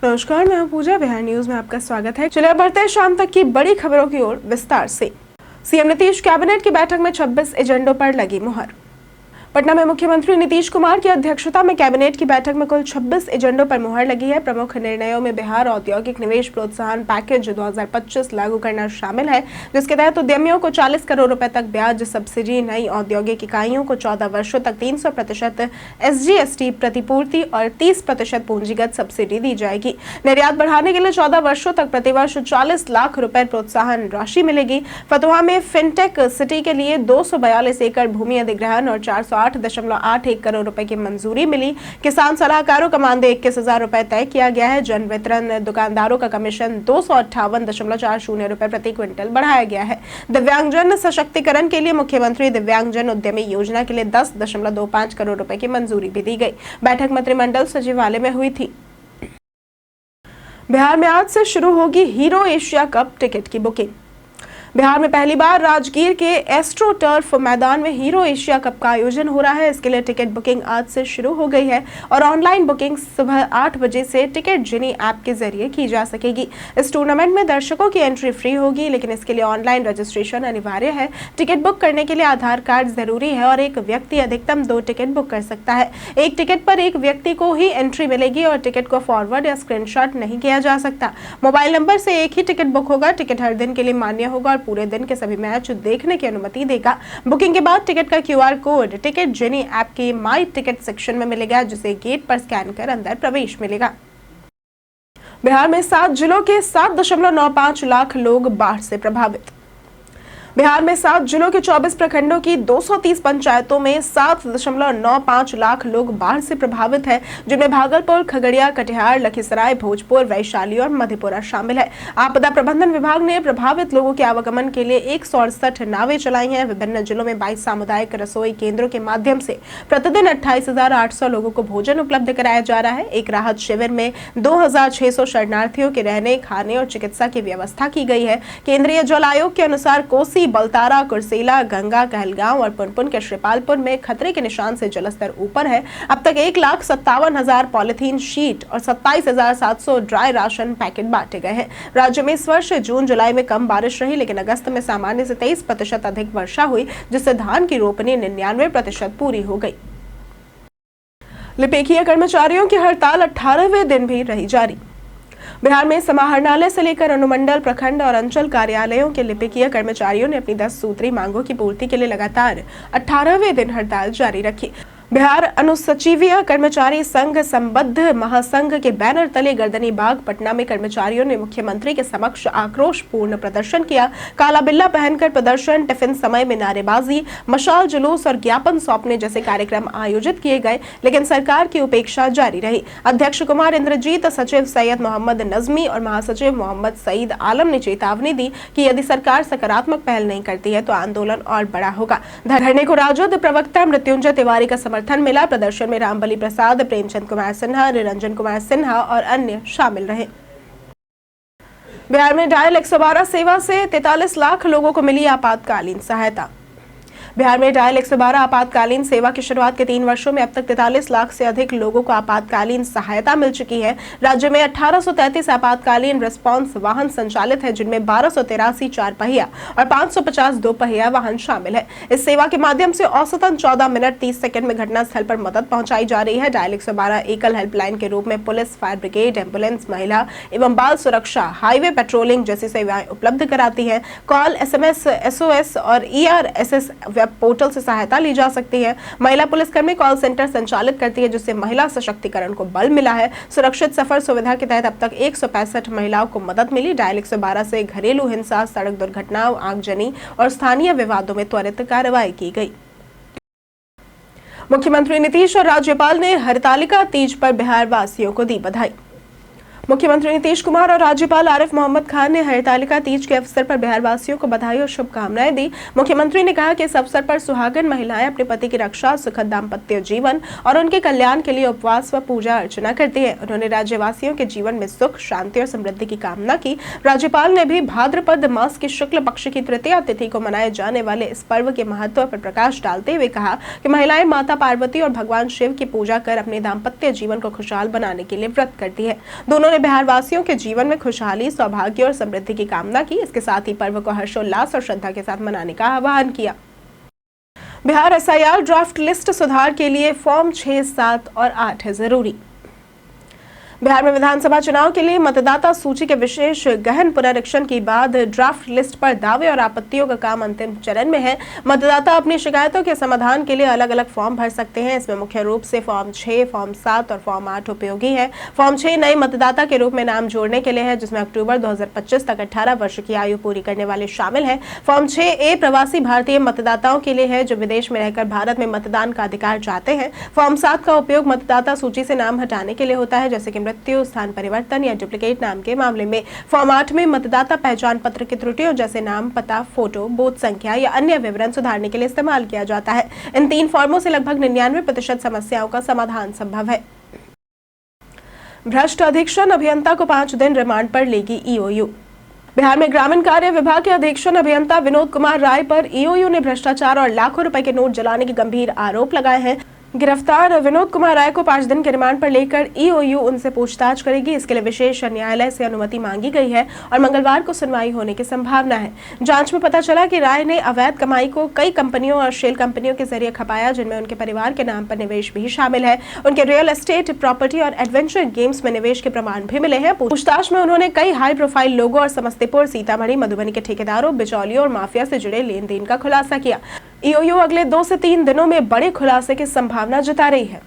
नमस्कार, मैं हूं पूजा। बिहार न्यूज में आपका स्वागत है। चलिए बढ़ते हैं शाम तक की बड़ी खबरों की ओर विस्तार से। सीएम नीतीश कैबिनेट की बैठक में 26 एजेंडों पर लगी मुहर। पटना में मुख्यमंत्री नीतीश कुमार की अध्यक्षता में कैबिनेट की बैठक में कुल 26 एजेंडों पर मुहर लगी है। प्रमुख निर्णयों में बिहार औद्योगिक निवेश प्रोत्साहन पैकेज 2025 लागू करना शामिल है, जिसके तहत उद्यमियों को 40 करोड़ रुपए तक ब्याज सब्सिडी, नई औद्योगिक इकाइयों को 14 वर्षों तक 300% SGST प्रतिपूर्ति और 30% पूंजीगत सब्सिडी दी जाएगी। निर्यात बढ़ाने के लिए 14 वर्षों तक प्रतिवर्ष 40 लाख रुपए प्रोत्साहन राशि मिलेगी। फतुहा में फिनटेक सिटी के लिए 242 एकड़ भूमि अधिग्रहण और 408.81 करोड़ रुपए की मंजूरी मिली। किसान सलाहकारों का मानदेय 21,000 रुपए तय किया गया है। जन वितरण दुकानदारों का कमीशन 258.40 रुपए प्रति क्विंटल बढ़ाया गया है। दिव्यांगजन सशक्तिकरण के लिए मुख्यमंत्री दिव्यांगजन उद्यमी योजना के लिए 10.25 करोड़ रुपए की मंजूरी भी दी गई। बैठक मंत्रिमंडल सचिवालय में हुई थी। बिहार में आज से शुरू होगी हीरो एशिया कप टिकट की बुकिंग। बिहार में पहली बार राजगीर के एस्ट्रो टर्फ मैदान में हीरो एशिया कप का आयोजन हो रहा है। इसके लिए टिकट बुकिंग आज से शुरू हो गई है और ऑनलाइन बुकिंग सुबह 8 बजे से टिकट जिनी ऐप के जरिए की जा सकेगी। इस टूर्नामेंट में दर्शकों की एंट्री फ्री होगी, लेकिन इसके लिए ऑनलाइन रजिस्ट्रेशन अनिवार्य है। टिकट बुक करने के लिए आधार कार्ड जरूरी है और एक व्यक्ति अधिकतम 2 टिकट बुक कर सकता है। एक टिकट पर एक व्यक्ति को ही एंट्री मिलेगी और टिकट को फॉरवर्ड या स्क्रीनशॉट नहीं किया जा सकता। मोबाइल नंबर से एक ही टिकट बुक होगा। टिकट हर दिन के लिए मान्य होगा और पूरे दिन के सभी मैच देखने की अनुमति देगा। बुकिंग के बाद टिकट का QR कोड टिकट जिनी ऐप के माई टिकट सेक्शन में मिलेगा, जिसे गेट पर स्कैन कर अंदर प्रवेश मिलेगा। बिहार में 7 जिलों के 7.95 लाख लोग बाढ़ से प्रभावित। बिहार में 7 जिलों के 24 प्रखंडों की 230 पंचायतों में 7.95 लाख लोग बाढ़ से प्रभावित हैं, जिनमें भागलपुर, खगड़िया, कटिहार, लखीसराय, भोजपुर, वैशाली और मधेपुरा शामिल है। आपदा प्रबंधन विभाग ने प्रभावित लोगों के आवागमन के लिए 168 नावें चलाई हैं। विभिन्न जिलों में 22 सामुदायिक रसोई केंद्रों के माध्यम से प्रतिदिन 28,800 लोगों को भोजन उपलब्ध कराया जा रहा है। एक राहत शिविर में 2,600 शरणार्थियों के रहने, खाने और चिकित्सा की व्यवस्था की गई है। केंद्रीय जल आयोग के अनुसार कोसी, बलतारा, कुर्सेला, गंगा, कहलगांव और पुनपुन के श्रीपालपुर में खतरे के निशान से जलस्तर ऊपर है। अब तक 1,57,000 पॉलिथीन शीट और 27,700 ड्राई राशन पैकेट बांटे गए हैं। राज्य में इस वर्ष जून जुलाई में कम बारिश रही, लेकिन अगस्त में सामान्य से 23% अधिक वर्षा हुई, जिससे धान की रोपनी 99% पूरी हो गई। लिपिकीय कर्मचारियों की हड़ताल 18वें दिन भी रही जारी। बिहार में समाहरणालय से लेकर अनुमंडल, प्रखंड और अंचल कार्यालयों के लिपिकीय कर्मचारियों ने अपनी 10 सूत्री मांगों की पूर्ति के लिए लगातार 18वें दिन हड़ताल जारी रखी। बिहार अनुसचिवीय कर्मचारी संघ संबद्ध महासंघ के बैनर तले गर्दनी बाग पटना में कर्मचारियों ने मुख्यमंत्री के समक्ष आक्रोशपूर्ण प्रदर्शन किया। काला बिल्ला पहनकर प्रदर्शन, टिफिन समय में नारेबाजी, मशाल जुलूस और ज्ञापन सौंपने जैसे कार्यक्रम आयोजित किए गए, लेकिन सरकार की उपेक्षा जारी रही। अध्यक्ष कुमार इंद्रजीत, सचिव सैयद मोहम्मद नजमी और महासचिव मोहम्मद सईद आलम ने चेतावनी दी कि यदि सरकार सकारात्मक पहल नहीं करती है तो आंदोलन और बड़ा होगा। धरने को राजद प्रवक्ता मृत्युंजय तिवारी का समर्थन मिला। प्रदर्शन में रामबली प्रसाद, प्रेमचंद कुमार सिन्हा, निरंजन कुमार सिन्हा और अन्य शामिल रहे। बिहार में डायल 112 सेवा से 43 लाख लोगों को मिली आपातकालीन सहायता। बिहार में डायल 112 आपातकालीन सेवा की शुरुआत के 3 वर्षों में अब तक 43 लाख से अधिक लोगों को आपातकालीन सहायता मिल चुकी है। राज्य में 1833 आपातकालीन रिस्पांस वाहन संचालित है, जिनमें 1283 4 पहिया और 550 2 पहिया वाहन शामिल है। इस सेवा के माध्यम से औसतन 14 मिनट 30 सेकंड में घटनास्थल पर मदद पहुंचाई जा रही है। डायल 112 एकल हेल्पलाइन के रूप में पुलिस, फायर ब्रिगेड, एम्बुलेंस, महिला एवं बाल सुरक्षा, हाईवे पेट्रोलिंग जैसी सेवाएं उपलब्ध कराती है। कॉल, SMS, SOS और ERSS वेब पोर्टल से सहायता ली जा सकती है। महिला पुलिसकर्मी कॉल सेंटर संचालित करती है, जिससे महिला सशक्तिकरण को बल मिला है। सुरक्षित सफर सुविधा के तहत अब तक 165 महिलाओं को मदद मिली। डायल 112 से घरेलू हिंसा, सड़क दुर्घटनाओं, आगजनी और स्थानीय विवादों में त्वरित कार्रवाई की गई। मुख्यमंत्री नीतीश और राज्यपाल ने हरतालिका तीज पर बिहार वासियों को दी बधाई। मुख्यमंत्री नीतीश कुमार और राज्यपाल आरिफ मोहम्मद खान ने हरतालिका तीज के अवसर पर बिहार वासियों को बधाई और शुभकामनाएं दी। मुख्यमंत्री ने कहा कि इस अवसर पर सुहागन महिलाएं अपने पति की रक्षा, सुखद दाम्पत्य जीवन और उनके कल्याण के लिए उपवास व पूजा अर्चना करती है। उन्होंने राज्यवासियों के जीवन में सुख, शांति और समृद्धि की कामना की। राज्यपाल ने भी भाद्रपद मास की शुक्ल पक्ष की तृतीया तिथि को मनाए जाने वाले इस पर्व के महत्व पर प्रकाश डालते हुए कहा कि महिलाएं माता पार्वती और भगवान शिव की पूजा कर अपने दाम्पत्य जीवन को खुशहाल बनाने के लिए व्रत करती है। दोनों उन्होंने बिहार वासियों के जीवन में खुशहाली, सौभाग्य और समृद्धि की कामना की। इसके साथ ही पर्व को हर्षोल्लास और श्रद्धा के साथ मनाने का आह्वान किया। बिहार एसआईआर ड्राफ्ट लिस्ट सुधार के लिए फॉर्म 6, 7 और 8 है जरूरी। बिहार में विधानसभा चुनाव के लिए मतदाता सूची के विशेष गहन पुनरीक्षण के बाद ड्राफ्ट लिस्ट पर दावे और आपत्तियों का काम अंतिम चरण में है। मतदाता अपनी शिकायतों के समाधान के लिए अलग अलग फॉर्म भर सकते हैं। इसमें मुख्य रूप से फॉर्म 6, फॉर्म 7 और फॉर्म 8 उपयोगी है। फॉर्म 6 नए मतदाता के रूप में नाम जोड़ने के लिए है, जिसमें अक्टूबर 2025 तक 18 वर्ष की आयु पूरी करने वाले शामिल हैं। फॉर्म 6A प्रवासी भारतीय मतदाताओं के लिए है जो विदेश में रहकर भारत में मतदान का अधिकार चाहते हैं। फॉर्म 7 का उपयोग मतदाता सूची से नाम हटाने के लिए होता है, जैसे कि मृत्यु, स्थान परिवर्तन या डुप्लीकेट नाम के मामले में। फॉर्म 8 में मतदाता पहचान पत्र की त्रुटियों जैसे नाम, पता, फोटो, बूथ संख्या या अन्य विवरण सुधारने के लिए इस्तेमाल किया जाता है। इन 3 फॉर्मों से लगभग 99% समस्याओं का समाधान संभव है। भ्रष्ट अधीक्षण अभियंता को 5 दिन रिमांड पर लेगी ईओयू। बिहार में ग्रामीण कार्य विभाग के अधीक्षण अभियंता विनोद कुमार राय पर ईओयू ने भ्रष्टाचार और लाखों रुपए के नोट जलाने के गंभीर आरोप लगाए हैं। गिरफ्तार विनोद कुमार राय को 5 दिन के रिमांड पर लेकर ईओयू उनसे पूछताछ करेगी। इसके लिए विशेष न्यायालय से अनुमति मांगी गई है और मंगलवार को सुनवाई होने की संभावना है। जांच में पता चला कि राय ने अवैध कमाई को कई कंपनियों और शेल कंपनियों के जरिए खपाया, जिनमें उनके परिवार के नाम पर निवेश भी शामिल है। उनके रियल एस्टेट, प्रॉपर्टी और एडवेंचर गेम्स में निवेश के प्रमाण भी मिले हैं। पूछताछ में उन्होंने कई हाई प्रोफाइल लोगों और समस्तीपुर, सीतामढ़ी, मधुबनी के ठेकेदारों, बिचौलियों और माफिया से जुड़े लेन देन का खुलासा किया। ईओयू अगले 2 से 3 दिनों में बड़े खुलासे की संभावना जता रही है।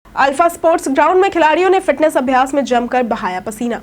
अल्फा स्पोर्ट्स ग्राउंड में खिलाड़ियों ने फिटनेस अभ्यास में जमकर बहाया पसीना।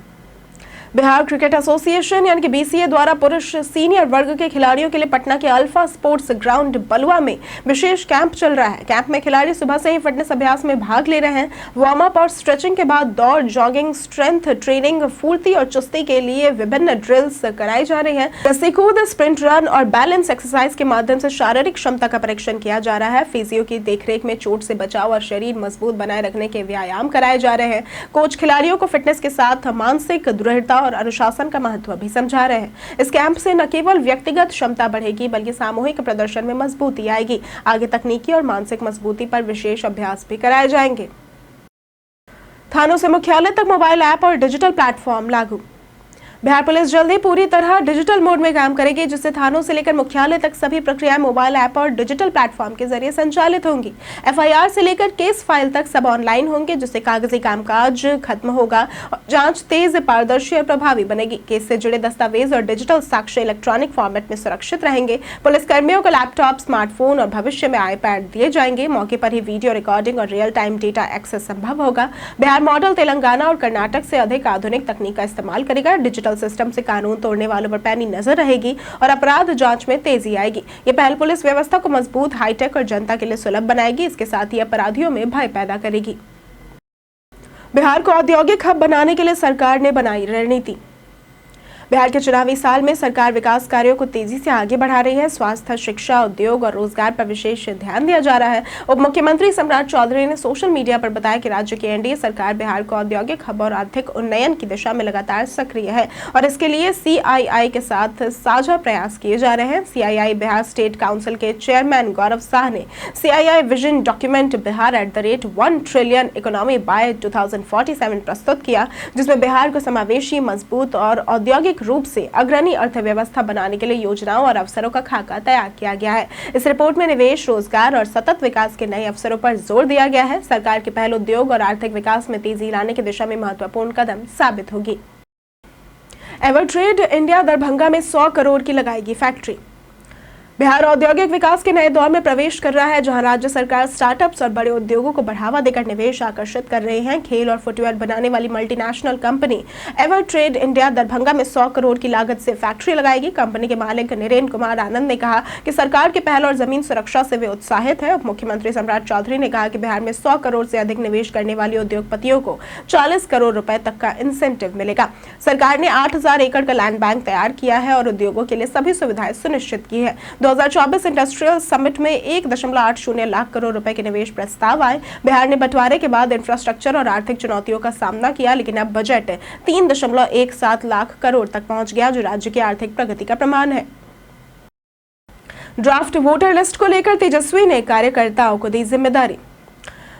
बिहार क्रिकेट एसोसिएशन यानी कि बीसीए द्वारा पुरुष सीनियर वर्ग के खिलाड़ियों के लिए पटना के अल्फा स्पोर्ट्स ग्राउंड बलुआ में विशेष कैंप चल रहा है। कैंप में खिलाड़ी सुबह से ही फिटनेस अभ्यास में भाग ले रहे हैं। वार्म अप और स्ट्रेचिंग के बाद दौड़, जॉगिंग, स्ट्रेंथ ट्रेनिंग, फुर्ती और चुस्ती के लिए विभिन्न ड्रिल्स कराई जा रही है। रस्सी कूद, स्प्रिंट रन और बैलेंस एक्सरसाइज के माध्यम से शारीरिक क्षमता का परीक्षण किया जा रहा है। फिजियो की देखरेख में चोट से बचाव और शरीर मजबूत बनाए रखने के व्यायाम कराए जा रहे हैं। कोच खिलाड़ियों को फिटनेस के साथ मानसिक दृढ़ता और अनुशासन का महत्व भी समझा रहे हैं। इस कैंप से न केवल व्यक्तिगत क्षमता बढ़ेगी बल्कि सामूहिक प्रदर्शन में मजबूती आएगी। आगे तकनीकी और मानसिक मजबूती पर विशेष अभ्यास भी कराए जाएंगे। थानों से मुख्यालय तक मोबाइल ऐप और डिजिटल प्लेटफॉर्म लागू। बिहार पुलिस जल्द ही पूरी तरह डिजिटल मोड में काम करेगी, जिससे थानों से लेकर मुख्यालय तक सभी प्रक्रियाएं मोबाइल ऐप और डिजिटल प्लेटफॉर्म के जरिए संचालित होंगी। एफआईआर से लेकर केस फाइल तक सब ऑनलाइन होंगे, जिससे कागजी कामकाज खत्म होगा और जांच तेज, पारदर्शी और प्रभावी बनेगी। केस से जुड़े दस्तावेज और डिजिटल साक्ष्य इलेक्ट्रॉनिक फॉर्मेट में सुरक्षित रहेंगे। पुलिस कर्मियों को लैपटॉप, स्मार्टफोन और भविष्य में आईपैड दिए जाएंगे। मौके पर ही वीडियो रिकॉर्डिंग और रियल टाइम डेटा एक्सेस संभव होगा। बिहार मॉडल तेलंगाना और कर्नाटक से अधिक आधुनिक तकनीक का इस्तेमाल करेगा। डिजिटल सिस्टम से कानून तोड़ने वालों पर पैनी नजर रहेगी और अपराध जांच में तेजी आएगी। ये पहल पुलिस व्यवस्था को मजबूत, हाईटेक और जनता के लिए सुलभ बनाएगी। इसके साथ ही अपराधियों में भय पैदा करेगी। बिहार को औद्योगिक हब बनाने के लिए सरकार ने बनाई रणनीति। बिहार के चुनावी साल में सरकार विकास कार्यों को तेजी से आगे बढ़ा रही है। स्वास्थ्य, शिक्षा, उद्योग और रोजगार पर विशेष ध्यान दिया जा रहा है। उप मुख्यमंत्री सम्राट चौधरी ने सोशल मीडिया पर बताया कि राज्य की एनडीए सरकार बिहार को औद्योगिक हब और आर्थिक उन्नयन की दिशा में लगातार सक्रिय है और इसके लिए सीआईआई के साथ साझा प्रयास किए जा रहे हैं। सीआईआई बिहार स्टेट काउंसिल के चेयरमैन गौरव शाह ने CII vision document Bihar @1 trillion economy bye 2047 प्रस्तुत किया, जिसमें बिहार को समावेशी, मजबूत और औद्योगिक रूप से अग्रणी अर्थव्यवस्था बनाने के लिए योजनाओं और अवसरों का खाका तैयार किया गया है। इस रिपोर्ट में निवेश, रोजगार और सतत विकास के नए अवसरों पर जोर दिया गया है। सरकार की पहल उद्योग और आर्थिक विकास में तेजी लाने की दिशा में महत्वपूर्ण कदम साबित होगी। एवरट्रेड इंडिया दरभंगा में 100 करोड़ की लगाएगी फैक्ट्री। बिहार औद्योगिक विकास के नए दौर में प्रवेश कर रहा है, जहां राज्य सरकार स्टार्टअप्स और बड़े उद्योगों को बढ़ावा देकर निवेश आकर्षित कर रहे हैं। खेल और फुटवेयर बनाने वाली मल्टीनेशनल कंपनी एवरट्रेड इंडिया दरभंगा में 100 करोड़ की लागत से फैक्ट्री लगाएगी। कंपनी के मालिक नरेंद्र कुमार आनंद ने कहा कि सरकार की पहल और जमीन सुरक्षा से वे उत्साहित है। उप मुख्यमंत्री सम्राट चौधरी ने कहा कि बिहार में 100 करोड़ से अधिक निवेश करने वाले उद्योगपतियों को 40 करोड़ रुपए तक का इंसेंटिव मिलेगा। सरकार ने 8000 एकड़ का लैंड बैंक तैयार किया है और उद्योगों के लिए सभी सुविधाएं सुनिश्चित की है। 2024 इंडस्ट्रियल समिट में 1.80 लाख करोड़ रुपए के निवेश प्रस्ताव आए। बिहार ने बंटवारे के बाद इंफ्रास्ट्रक्चर और आर्थिक चुनौतियों का सामना किया, लेकिन अब बजट 3.17 लाख करोड़ तक पहुंच गया, जो राज्य की आर्थिक प्रगति का प्रमाण है। ड्राफ्ट वोटर लिस्ट को लेकर तेजस्वी ने कार्यकर्ताओं को दी जिम्मेदारी।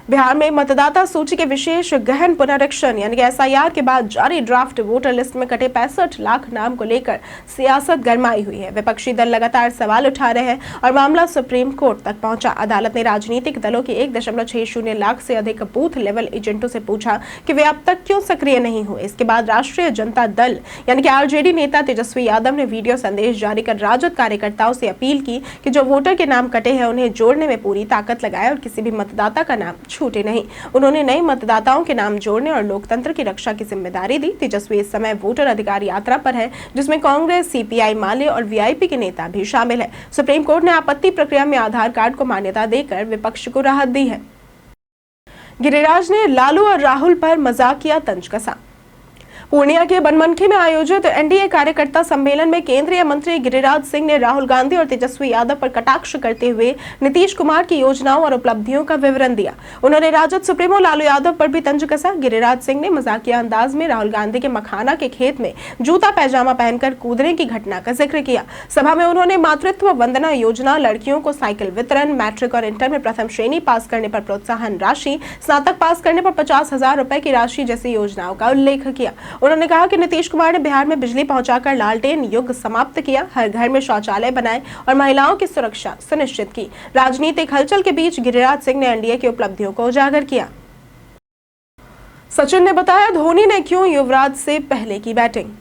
बिहार में मतदाता सूची के विशेष गहन पुनरीक्षण यानी कि एसआईआर के बाद जारी ड्राफ्ट वोटर लिस्ट में कटे 65 लाख नाम को लेकर सियासत गरमाई हुई है। विपक्षी दल लगातार सवाल उठा रहे हैं और मामला सुप्रीम कोर्ट तक पहुंचा। अदालत ने राजनीतिक दलों के 1.60 लाख से अधिक बूथ लेवल एजेंटों से पूछा कि वे अब तक क्यों सक्रिय नहीं हुए। इसके बाद राष्ट्रीय जनता दल यानी कि आरजेडी नेता तेजस्वी यादव ने वीडियो संदेश जारी कर राजद कार्यकर्ताओं से अपील की कि जो वोटर के नाम कटे हैं उन्हें जोड़ने में पूरी ताकत लगाए और किसी भी मतदाता का नाम छूटे नहीं। उन्होंने नए मतदाताओं के नाम जोड़ने और लोकतंत्र की रक्षा की जिम्मेदारी दी। तेजस्वी इस समय वोटर अधिकार यात्रा पर है, जिसमें कांग्रेस, सीपीआई, माले और वीआईपी के नेता भी शामिल है। सुप्रीम कोर्ट ने आपत्ति प्रक्रिया में आधार कार्ड को मान्यता देकर विपक्ष को राहत दी है। गिरिराज ने लालू और राहुल पर मजाकिया तंज कसा। पूर्णिया के बनमनखी में आयोजित एनडीए कार्यकर्ता सम्मेलन में केंद्रीय मंत्री गिरिराज सिंह ने राहुल गांधी और तेजस्वी यादव पर कटाक्ष करते हुए नीतीश कुमार की योजनाओं और उपलब्धियों का विवरण दिया। उन्होंने राजद सुप्रीमो लालू यादव पर भी तंज कसा। गिरिराज सिंह ने मजाकिया अंदाज में राहुल गांधी के मखाना के खेत में जूता पैजामा पहनकर कूदने की घटना का जिक्र किया। सभा में उन्होंने मातृत्व वंदना योजना, लड़कियों को साइकिल वितरण, मैट्रिक और इंटर में प्रथम श्रेणी पास करने पर प्रोत्साहन राशि, स्नातक पास करने पर 50,000 रुपए की राशि जैसी योजनाओं का उल्लेख किया। उन्होंने कहा कि नीतीश कुमार ने बिहार में बिजली पहुंचाकर लालटेन युग समाप्त किया, हर घर में शौचालय बनाए और महिलाओं की सुरक्षा सुनिश्चित की। राजनीतिक हलचल के बीच गिरिराज सिंह ने एनडीए की उपलब्धियों को उजागर किया। सचिन ने बताया धोनी ने क्यों युवराज से पहले की बैटिंग।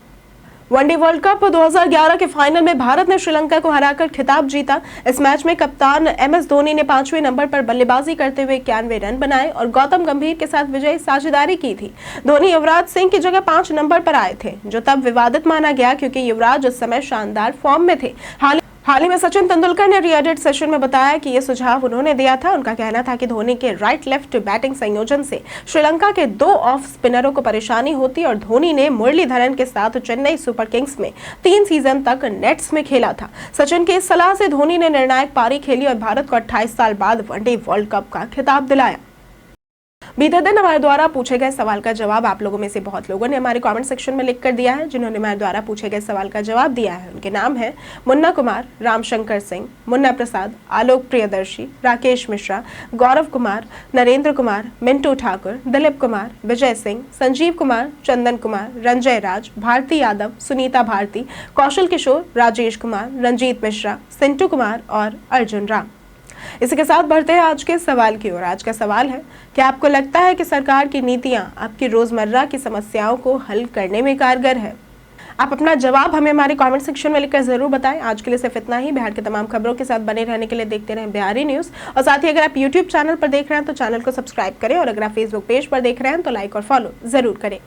वनडे वर्ल्ड कप 2011 के फाइनल में भारत ने श्रीलंका को हराकर खिताब जीता। इस मैच में कप्तान एमएस धोनी ने 5वें नंबर पर बल्लेबाजी करते हुए 91 रन बनाए और गौतम गंभीर के साथ विजयी साझेदारी की थी। धोनी युवराज सिंह की जगह 5 नंबर पर आए थे, जो तब विवादित माना गया क्योंकि युवराज उस समय शानदार फॉर्म में थे। हाल ही में सचिन तेंदुलकर ने री-एडिट सेशन में बताया कि ये सुझाव उन्होंने दिया था। उनका कहना था कि धोनी के राइट लेफ्ट बैटिंग संयोजन से श्रीलंका के 2 ऑफ स्पिनरों को परेशानी होती और धोनी ने मुरलीधरन के साथ चेन्नई सुपर किंग्स में 3 सीजन तक नेट्स में खेला था। सचिन की इस सलाह से धोनी ने निर्णायक पारी खेली और भारत को 28 साल बाद वनडे वर्ल्ड कप का खिताब दिलाया। बीते दिन हमारे द्वारा पूछे गए सवाल का जवाब आप लोगों में से बहुत लोगों ने हमारे कमेंट सेक्शन में लिख कर दिया है। जिन्होंने हमारे द्वारा पूछे गए सवाल का जवाब दिया है उनके नाम है मुन्ना कुमार, रामशंकर सिंह, मुन्ना प्रसाद, आलोक प्रियदर्शी, राकेश मिश्रा, गौरव कुमार, नरेंद्र कुमार, मिंटू ठाकुर, दिलीप कुमार, विजय सिंह, संजीव कुमार, चंदन कुमार, रंजय राज, भारती यादव, सुनीता भारती, कौशल किशोर, राजेश कुमार, रंजीत मिश्रा, सिंटू कुमार और अर्जुन राम। इसी के साथ बढ़ते हैं आज के सवाल की ओर। आज का सवाल है, क्या आपको लगता है कि सरकार की नीतियां आपकी रोजमर्रा की समस्याओं को हल करने में कारगर है? आप अपना जवाब हमें हमारे कमेंट सेक्शन में लिखकर जरूर बताएं। आज के लिए सिर्फ इतना ही। बिहार की तमाम खबरों के साथ बने रहने के लिए देखते रहें बिहारी न्यूज। और साथ ही अगर आप यूट्यूब चैनल पर देख रहे हैं तो चैनल को सब्सक्राइब करें और अगर आप फेसबुक पेज पर देख रहे हैं तो लाइक और फॉलो जरूर करें।